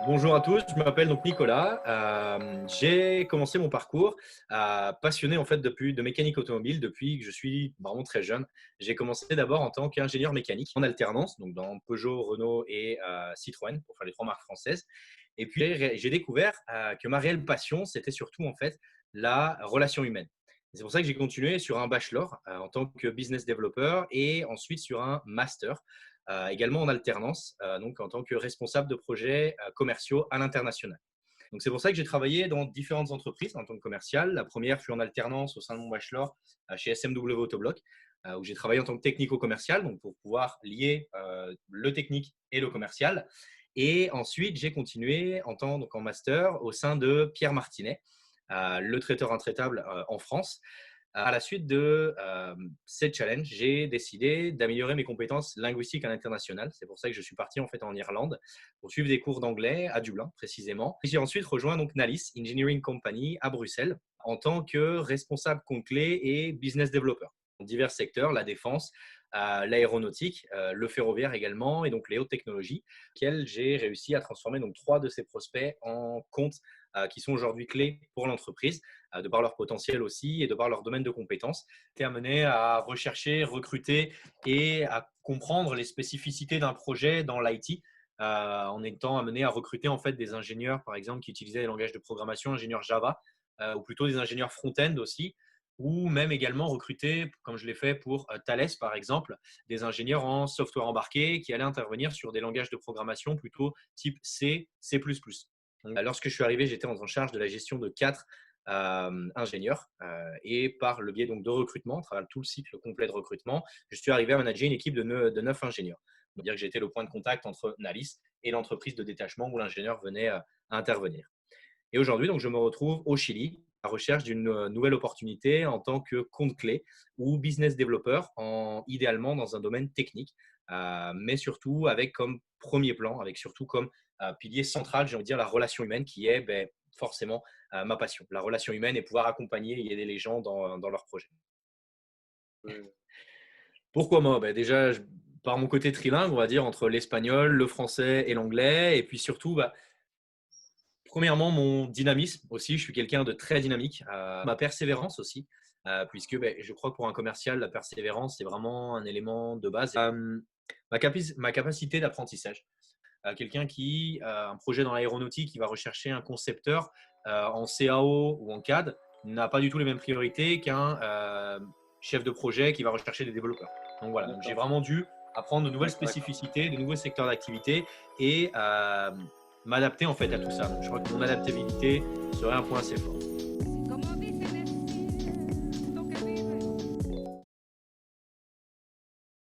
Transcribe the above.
Bonjour à tous, je m'appelle donc Nicolas. J'ai commencé mon parcours passionné en fait de mécanique automobile depuis que je suis vraiment très jeune. J'ai commencé d'abord en tant qu'ingénieur mécanique en alternance, donc dans Peugeot, Renault et Citroën pour faire les trois marques françaises. Et puis j'ai découvert que ma réelle passion, c'était surtout en fait la relation humaine. C'est pour ça que j'ai continué sur un bachelor en tant que business developer et ensuite sur un master également en alternance, donc en tant que responsable de projets commerciaux à l'international. Donc c'est pour ça que j'ai travaillé dans différentes entreprises en tant que commercial. La première fut en alternance au sein de mon bachelor chez SMW Autobloc, où j'ai travaillé en tant que technico-commercial, donc pour pouvoir lier le technique et le commercial. Et ensuite, j'ai continué donc en master au sein de Pierre Martinet, le traiteur intraitable en France. À la suite de ces challenges, j'ai décidé d'améliorer mes compétences linguistiques à l'international. C'est pour ça que je suis parti en fait en Irlande pour suivre des cours d'anglais à Dublin précisément. J'ai ensuite rejoint donc Nalis Engineering Company à Bruxelles en tant que responsable compte clé et business developer dans divers secteurs, la défense, l'aéronautique, le ferroviaire également et donc les hautes technologies, auxquels j'ai réussi à transformer donc 3 de ces prospects en comptes qui sont aujourd'hui clés pour l'entreprise, de par leur potentiel aussi et de par leur domaine de compétences. Été amené à rechercher, recruter et à comprendre les spécificités d'un projet dans l'IT, en étant amené à recruter en fait des ingénieurs, par exemple, qui utilisaient des langages de programmation, ingénieurs Java, ou plutôt des ingénieurs front-end aussi, ou même également recruter, comme je l'ai fait pour Thales par exemple, des ingénieurs en software embarqué qui allaient intervenir sur des langages de programmation plutôt type C, C++. Donc, lorsque je suis arrivé, j'étais en charge de la gestion de 4 ingénieurs et par le biais donc de recrutement, à travers tout le cycle complet de recrutement, je suis arrivé à manager une équipe de 9 ingénieurs. C'est-à-dire que j'étais le point de contact entre Nalis et l'entreprise de détachement où l'ingénieur venait à intervenir. Et aujourd'hui, donc, je me retrouve au Chili à la recherche d'une nouvelle opportunité en tant que compte clé ou business developer, idéalement dans un domaine technique, mais surtout avec comme premier plan, avec surtout comme pilier central, j'ai envie de dire, la relation humaine qui est forcément ma passion. La relation humaine et pouvoir accompagner et aider les gens dans leurs projets. Pourquoi moi? Déjà, par mon côté trilingue, on va dire, entre l'espagnol, le français et l'anglais. Et puis surtout, premièrement, mon dynamisme aussi. Je suis quelqu'un de très dynamique. Ma persévérance aussi, puisque je crois que pour un commercial, la persévérance, c'est vraiment un élément de base. Ma capacité d'apprentissage. Quelqu'un qui a un projet dans l'aéronautique, qui va rechercher un concepteur en CAO ou en CAD, n'a pas du tout les mêmes priorités qu'un chef de projet qui va rechercher des développeurs. Donc voilà, donc j'ai vraiment dû apprendre de nouvelles spécificités, de nouveaux secteurs d'activité et m'adapter en fait à tout ça. Donc je crois que mon adaptabilité serait un point assez fort.